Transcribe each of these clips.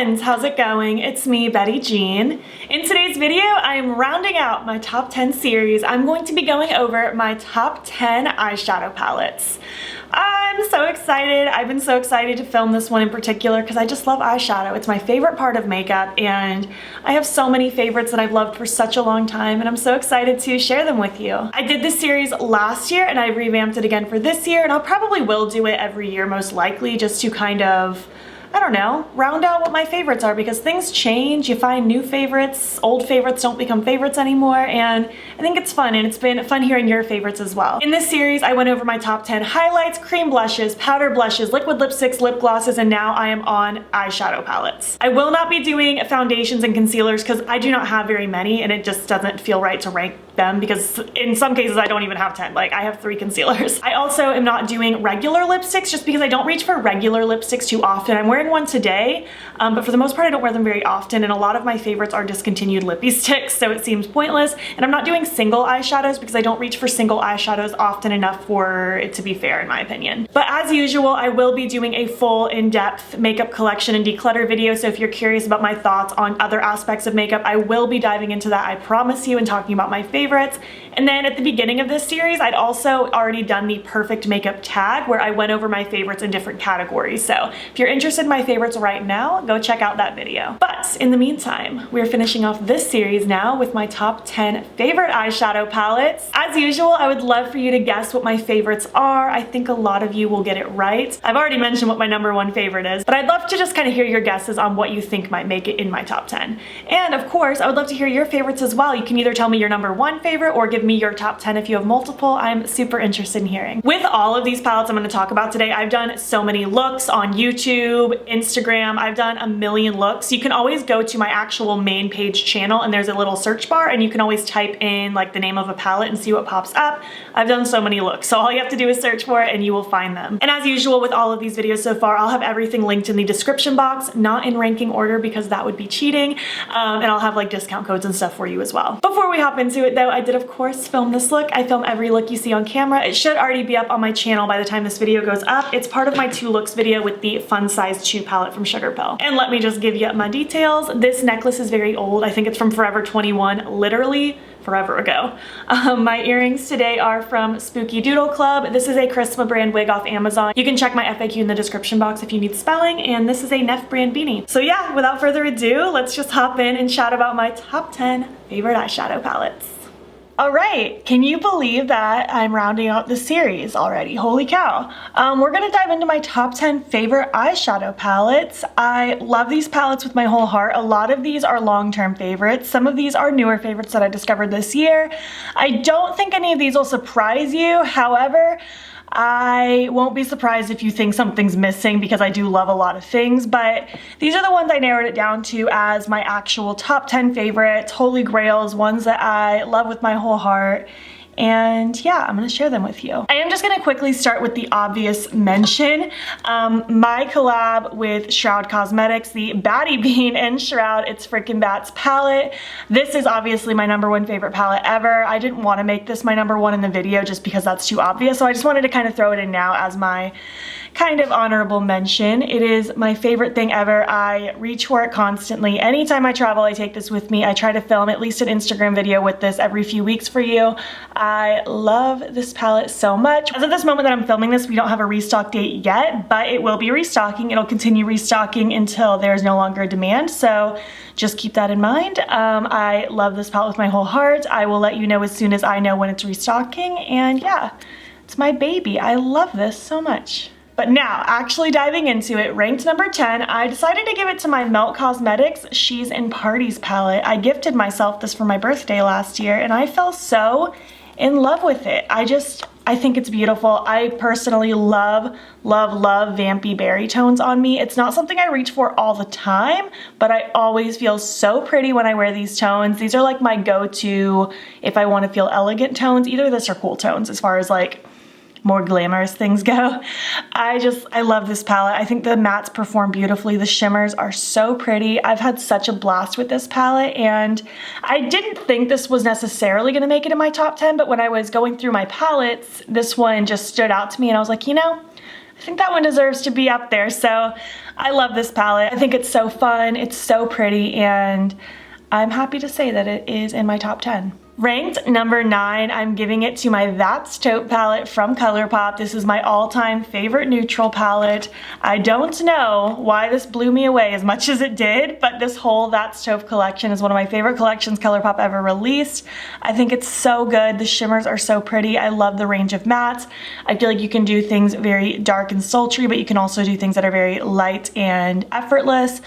friends, how's it going? It's me, Betty Jean. In today's video, I'm rounding out my top 10 series. I'm going to be going over my top 10 eyeshadow palettes. I'm so excited. I've been so excited to film this one in particular because I just love eyeshadow. It's my favorite part of makeup and I have so many favorites that I've loved for such a long time and I'm so excited to share them with you. I did this series last year and I revamped it again for this year and I'll probably will do it every year most likely just to kind of, I don't know, round out what my favorites are because things change, you find new favorites, old favorites don't become favorites anymore, and I think it's fun and it's been fun hearing your favorites as well. In this series, I went over my top 10 highlights, cream blushes, powder blushes, liquid lipsticks, lip glosses, and now I am on eyeshadow palettes. I will not be doing foundations and concealers because I do not have very many and it just doesn't feel right to rank them because in some cases I don't even have 10, like I have 3 concealers. I also am not doing regular lipsticks just because I don't reach for regular lipsticks too often. I'm wearing one today, but for the most part I don't wear them very often and a lot of my favorites are discontinued Lippie sticks, so it seems pointless. And I'm not doing single eyeshadows because I don't reach for single eyeshadows often enough for it to be fair in my opinion. But as usual, I will be doing a full in-depth makeup collection and declutter video, so if you're curious about my thoughts on other aspects of makeup, I will be diving into that, I promise you, and talking about my favorites. And then at the beginning of this series, I'd also already done the perfect makeup tag where I went over my favorites in different categories. So if you're interested in my favorites right now, go check out that video. But in the meantime, we're finishing off this series now with my top 10 favorite eyeshadow palettes. As usual, I would love for you to guess what my favorites are. I think a lot of you will get it right. I've already mentioned what my #1 favorite is, but I'd love to just kind of hear your guesses on what you think might make it in my top 10. And of course, I would love to hear your favorites as well. You can either tell me your #1 favorite or give me your top 10 if you have multiple. I'm super interested in hearing. With all of these palettes I'm going to talk about today, I've done so many looks on YouTube, Instagram. I've done a million looks. You can always go to my actual main page channel and there's a little search bar and you can always type in like the name of a palette and see what pops up. I've done so many looks, so all you have to do is search for it and you will find them. And as usual with all of these videos so far, I'll have everything linked in the description box, not in ranking order because that would be cheating, and I'll have like discount codes and stuff for you as well. Before we hop into it though, I did of course film this look. I film every look you see on camera. It should already be up on my channel by the time this video goes up. It's part of my 2 looks video with the Fun Size Chew palette from Sugar Pill. And let me just give you my details. This necklace is very old. I think it's from Forever 21, literally forever ago. My earrings today are from Spooky Doodle Club. This is a Charisma brand wig off Amazon. You can check my FAQ in the description box if you need spelling, and this is a Neff brand beanie. So yeah, without further ado, let's just hop in and chat about my top 10 favorite eyeshadow palettes. All right, can you believe that I'm rounding out the series already? Holy cow. We're gonna dive into my top 10 favorite eyeshadow palettes. I love these palettes with my whole heart. A lot of these are long-term favorites. Some of these are newer favorites that I discovered this year. I don't think any of these will surprise you. However, I won't be surprised if you think something's missing because I do love a lot of things, but these are the ones I narrowed it down to as my actual top 10 favorites, holy grails, ones that I love with my whole heart. And yeah, I'm gonna share them with you. I am just gonna quickly start with the obvious mention. My collab with Shroud Cosmetics, the battybean and Shroud It's Frickin' Bats palette. This is obviously my #1 favorite palette ever. I didn't want to make this my #1 in the video just because that's too obvious, so I just wanted to kind of throw it in now as my kind of honorable mention. It is my favorite thing ever. I reach for it constantly. Anytime I travel, I take this with me. I try to film at least an Instagram video with this every few weeks for you. I love this palette so much. As of this moment that I'm filming this, we don't have a restock date yet, but it will be restocking. It'll continue restocking until there's no longer a demand, so just keep that in mind. I love this palette with my whole heart. I will let you know as soon as I know when it's restocking, and yeah, it's my baby. I love this so much. But now, actually diving into it, ranked #10, I decided to give it to my Melt Cosmetics She's in Parties palette. I gifted myself this for my birthday last year, and I fell so in love with it. I think it's beautiful. I personally love, love, love vampy berry tones on me. It's not something I reach for all the time, but I always feel so pretty when I wear these tones. These are like my go-to if I want to feel elegant tones. Either this or cool tones as far as like more glamorous things go. I love this palette. I think the mattes perform beautifully. The shimmers are so pretty. I've had such a blast with this palette, and I didn't think this was necessarily gonna make it in my top 10, but when I was going through my palettes, this one just stood out to me and I was like, you know, I think that one deserves to be up there. So I love this palette. I think it's so fun, it's so pretty, and I'm happy to say that it is in my top 10. Ranked number 9, I'm giving it to my That's Taupe palette from Colourpop. This is my all-time favorite neutral palette. I don't know why this blew me away as much as it did, but this whole That's Taupe collection is one of my favorite collections Colourpop ever released. I think it's so good. The shimmers are so pretty. I love the range of mattes. I feel like you can do things very dark and sultry, but you can also do things that are very light and effortless.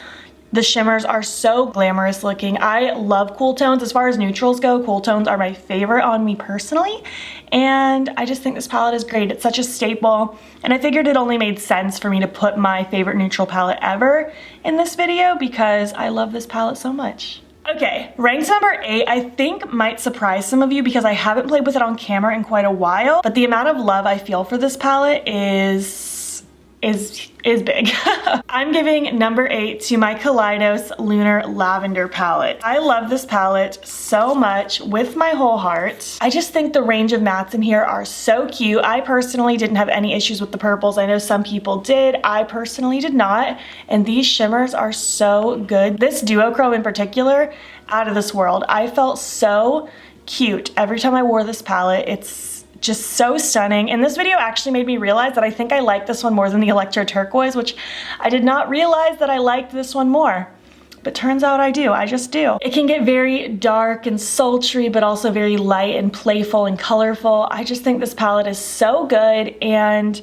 The shimmers are so glamorous looking. I love cool tones. As far as neutrals go, cool tones are my favorite on me personally. And I just think this palette is great. It's such a staple. And I figured it only made sense for me to put my favorite neutral palette ever in this video because I love this palette so much. Okay, ranked number 8, I think might surprise some of you because I haven't played with it on camera in quite a while, but the amount of love I feel for this palette is big. I'm giving number 8 to my Kaleidos Lunar Lavender palette. I love this palette so much with my whole heart. I just think the range of mattes in here are so cute. I personally didn't have any issues with the purples. I know some people did. I personally did not. And these shimmers are so good. This duochrome in particular, out of this world. I felt so cute every time I wore this palette. It's just so stunning. And this video actually made me realize that I think I like this one more than the Electro Turquoise, which I did not realize that I liked this one more. But turns out I do, I just do. It can get very dark and sultry, but also very light and playful and colorful. I just think this palette is so good, and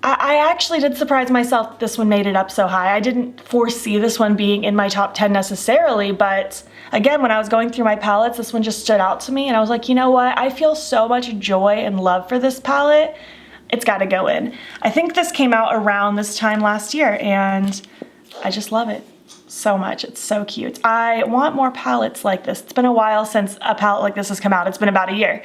I actually did surprise myself that this one made it up so high. I didn't foresee this one being in my top 10 necessarily, but again, when I was going through my palettes, this one just stood out to me, and I was like, you know what? I feel so much joy and love for this palette. It's gotta go in. I think this came out around this time last year, and I just love it so much. It's so cute. I want more palettes like this. It's been a while since a palette like this has come out. It's been about a year.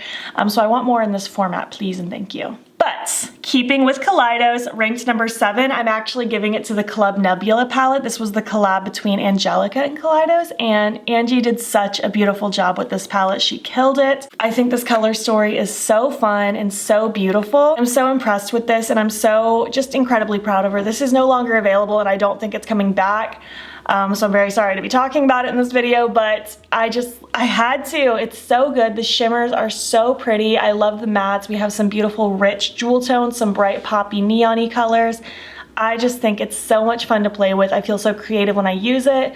So I want more in this format, please and thank you. But keeping with Kaleidos, ranked number 7, I'm actually giving it to the Club Nebula palette. This was the collab between Angelica and Kaleidos, and Angie did such a beautiful job with this palette. She killed it. I think this color story is so fun and so beautiful. I'm so impressed with this, and I'm so just incredibly proud of her. This is no longer available, and I don't think it's coming back. So I'm very sorry to be talking about it in this video, but I had to. It's so good. The shimmers are so pretty. I love the mattes. We have some beautiful rich jewel tones, some bright poppy neon-y colors. I just think it's so much fun to play with. I feel so creative when I use it.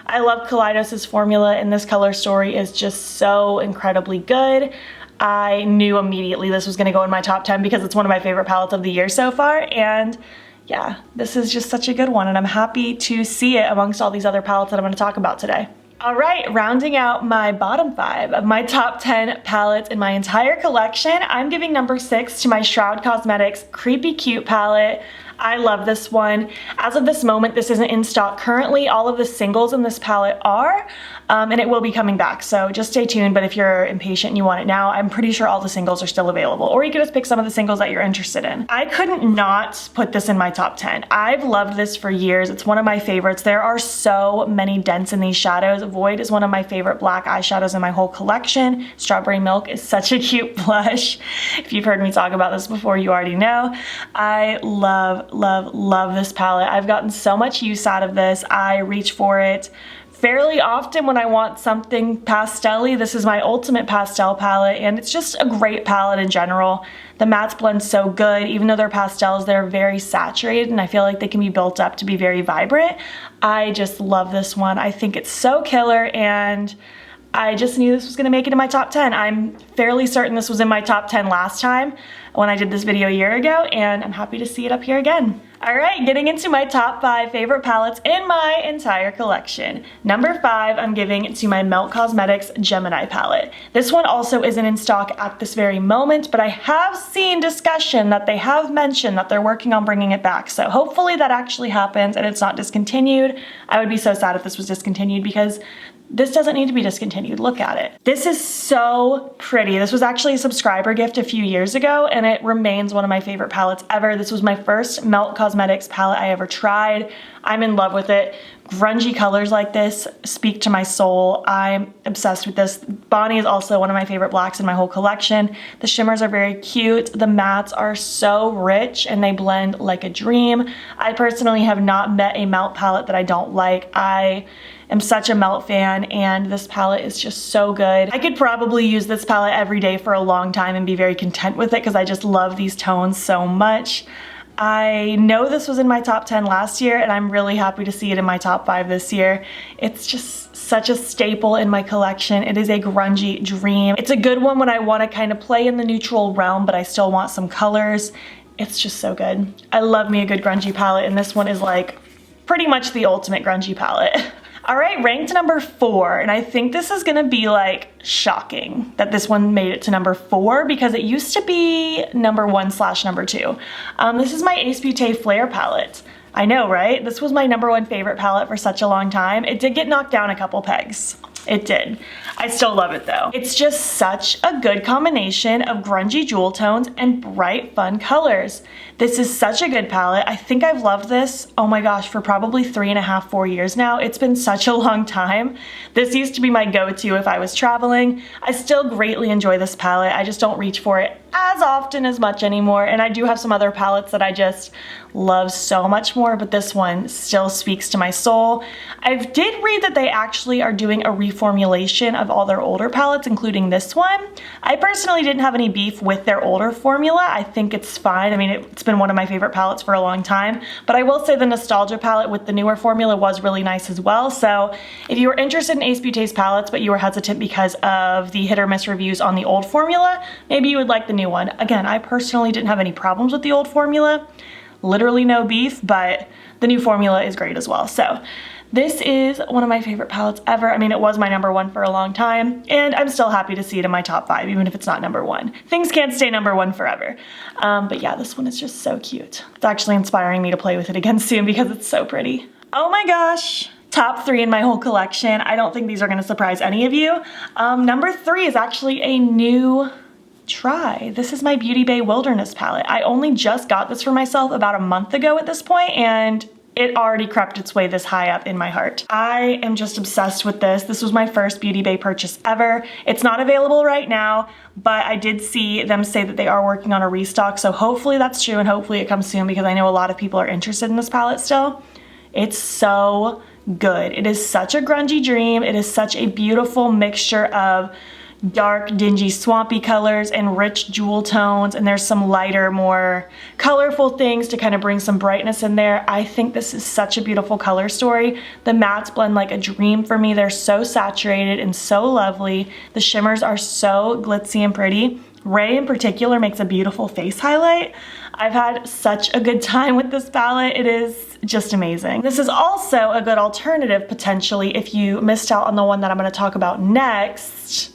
I love Kaleidos' formula, and this color story is just so incredibly good. I knew immediately this was going to go in my top 10 because it's one of my favorite palettes of the year so far, and yeah, this is just such a good one, and I'm happy to see it amongst all these other palettes that I'm going to talk about today. All right, rounding out my bottom 5 of my top 10 palettes in my entire collection, I'm giving number 6 to my Shroud Cosmetics Creepy Cute palette. I love this one. As of this moment, this isn't in stock currently. All of the singles in this palette are, and it will be coming back, so just stay tuned. But if you're impatient and you want it now, I'm pretty sure all the singles are still available, or you could just pick some of the singles that you're interested in. I couldn't not put this in my top 10. I've loved this for years. It's one of my favorites. There are so many dents in these shadows. Void is one of my favorite black eyeshadows in my whole collection. Strawberry Milk is such a cute blush. If you've heard me talk about this before, you already know. I love this palette. I've gotten so much use out of this. I reach for it fairly often when I want something pastel-y. This is my ultimate pastel palette, and it's just a great palette in general. The mattes blend so good. Even though they're pastels, they're very saturated, and I feel like they can be built up to be very vibrant. I just love this one. I think it's so killer, and I just knew this was going to make it in my top 10. I'm fairly certain this was in my top 10 last time when I did this video a year ago, and I'm happy to see it up here again. All right, getting into my top 5 favorite palettes in my entire collection. Number 5, I'm giving to my Melt Cosmetics Gemini palette. This one also isn't in stock at this very moment, but I have seen discussion that they have mentioned that they're working on bringing it back. So hopefully that actually happens and it's not discontinued. I would be so sad if this was discontinued because This doesn't need to be discontinued. Look at it. This is so pretty. This was actually a subscriber gift a few years ago, and it remains one of my favorite palettes ever. This was my first Melt Cosmetics palette I ever tried. I'm in love with it. Grungy colors like this speak to my soul. I'm obsessed with this. Bonnie is also one of my favorite blacks in my whole collection. The shimmers are very cute. The mattes are so rich and they blend like a dream. I personally have not met a Melt palette that I don't like. I am such a Melt fan, and this palette is just so good. I could probably use this palette every day for a long time and be very content with it because I just love these tones so much. I know this was in my top 10 last year, and I'm really happy to see it in my top 5 this year. It's just such a staple in my collection. It is a grungy dream. It's a good one when I want to kind of play in the neutral realm, but I still want some colors. It's just so good. I love me a good grungy palette, and this one is like pretty much the ultimate grungy palette. All right, ranked number 4, and I think this is gonna be like shocking that this one made it to number 4 because it used to be number 1/number 2. This is my Ace Beauté Flare palette. I know, right? This was my number 1 favorite palette for such a long time. It did get knocked down a couple pegs. It did. I still love it though. It's just such a good combination of grungy jewel tones and bright, fun colors. This is such a good palette. I think I've loved this, oh my gosh, for probably 3.5, 4 years now. It's been such a long time. This used to be my go-to if I was traveling. I still greatly enjoy this palette. I just don't reach for it as often as much anymore. And I do have some other palettes that I just love so much more, but this one still speaks to my soul. I did read that they actually are doing a reformulation of all their older palettes, including this one. I personally didn't have any beef with their older formula. I think it's fine. I mean, it's been one of my favorite palettes for a long time, but I will say the Nostalgia palette with the newer formula was really nice as well. So if you were interested in Ace Beauté's palettes, but you were hesitant because of the hit or miss reviews on the old formula, maybe you would like the new one. Again, I personally didn't have any problems with the old formula. Literally no beef, but the new formula is great as well. So this is one of my favorite palettes ever. I mean, it was my number 1 for a long time, and I'm still happy to see it in my top 5, even if it's not number 1. Things can't stay number 1 forever. But yeah, this one is just so cute. It's actually inspiring me to play with it again soon because it's so pretty. Oh my gosh. Top 3 in my whole collection. I don't think these are gonna surprise any of you. Number 3 is actually a new try. This is my Beauty Bay Wilderness palette. I only just got this for myself about a month ago at this point, and it already crept its way this high up in my heart. I am just obsessed with this. This was my first Beauty Bay purchase ever. It's not available right now, but I did see them say that they are working on a restock, so hopefully that's true and hopefully it comes soon because I know a lot of people are interested in this palette still. It's so good. It is such a grungy dream. It is such a beautiful mixture of dark, dingy, swampy colors and rich jewel tones, and there's some lighter, more colorful things to kind of bring some brightness in there. I think this is such a beautiful color story. The mattes blend like a dream for me. They're so saturated and so lovely. The shimmers are so glitzy and pretty. Ray in particular makes a beautiful face highlight. I've had such a good time with this palette. It is just amazing. This is also a good alternative potentially if you missed out on the one that I'm going to talk about next,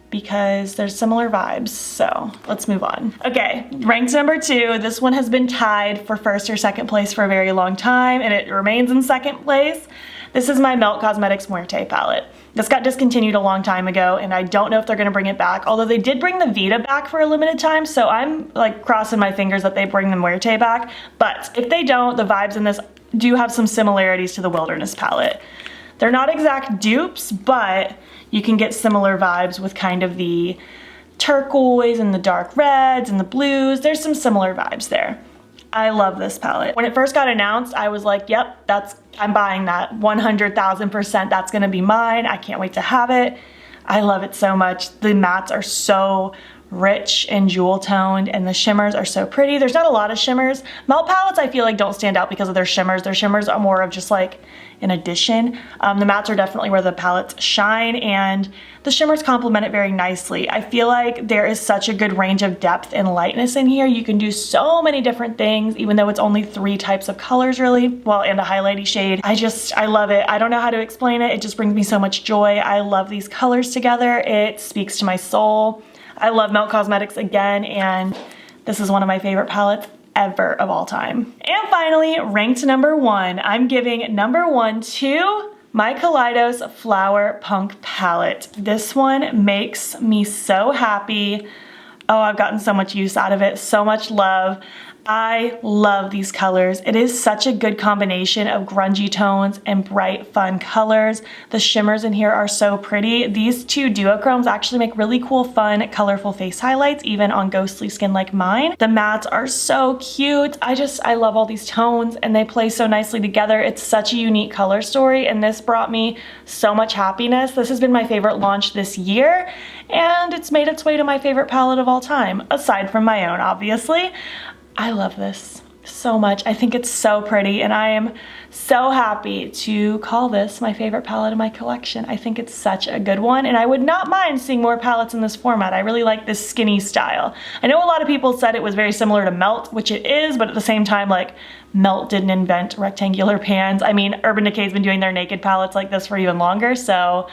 because there's similar vibes, so let's move on. Okay, ranked number 2. This one has been tied for first or second place for a very long time, and it remains in second place. This is my Melt Cosmetics Muerte palette. This got discontinued a long time ago, and I don't know if they're gonna bring it back, although they did bring the Vita back for a limited time, so I'm like crossing my fingers that they bring the Muerte back, but if they don't, the vibes in this do have some similarities to the Wilderness palette. They're not exact dupes, but you can get similar vibes with kind of the turquoise and the dark reds and the blues. There's some similar vibes there. I love this palette. When it first got announced, I was like, yep, I'm buying that 100,000%. That's gonna be mine. I can't wait to have it. I love it so much. The mattes are so rich and jewel toned, and the shimmers are so pretty. There's not a lot of shimmers. Melt palettes I feel like don't stand out because of their shimmers. Their shimmers are more of just like an addition. The mattes are definitely where the palettes shine, and the shimmers complement it very nicely. I feel like there is such a good range of depth and lightness in here. You can do so many different things, even though it's only 3 types of colors really, well, and a highlighty shade. I love it. I don't know how to explain it. It just brings me so much joy. I love these colors together. It speaks to my soul. I love Melt Cosmetics again, and this is one of my favorite palettes ever of all time. And finally, ranked number 1. I'm giving number 1 to my Kaleidos Flower Punk palette. This one makes me so happy. Oh, I've gotten so much use out of it, so much love. I love these colors. It is such a good combination of grungy tones and bright, fun colors. The shimmers in here are so pretty. These two duochromes actually make really cool, fun, colorful face highlights, even on ghostly skin like mine. The mattes are so cute. I love all these tones and they play so nicely together. It's such a unique color story and this brought me so much happiness. This has been my favorite launch this year and it's made its way to my favorite palette of all time, aside from my own, obviously. I love this so much. I think it's so pretty and I am so happy to call this my favorite palette in my collection. I think it's such a good one and I would not mind seeing more palettes in this format. I really like this skinny style. I know a lot of people said it was very similar to Melt, which it is, but at the same time, like, Melt didn't invent rectangular pans. I mean, Urban Decay's been doing their naked palettes like this for even longer, so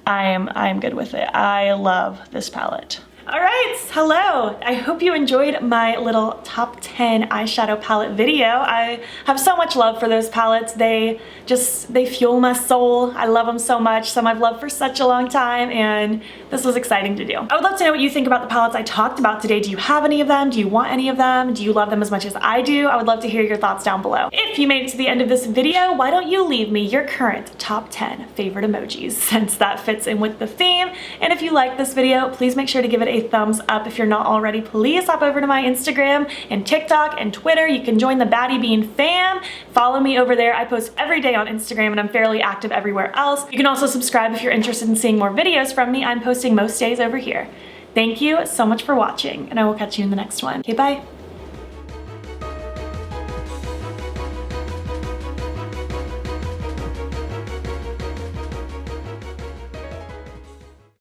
I'm good with it. I love this palette. All right, hello. I hope you enjoyed my little top 10 eyeshadow palette video. I have so much love for those palettes. They fuel my soul. I love them so much. Some I've loved for such a long time and this was exciting to do. I would love to know what you think about the palettes I talked about today. Do you have any of them? Do you want any of them? Do you love them as much as I do? I would love to hear your thoughts down below. If you made it to the end of this video, why don't you leave me your current top 10 favorite emojis since that fits in with the theme. And if you like this video, please make sure to give it a thumbs up. If you're not already, please hop over to my Instagram and TikTok and Twitter. You can join the battybean fam. Follow me over there. I post every day on Instagram and I'm fairly active everywhere else. You can also subscribe if you're interested in seeing more videos from me. I'm posting most days over here. Thank you so much for watching and I will catch you in the next one. Okay, bye.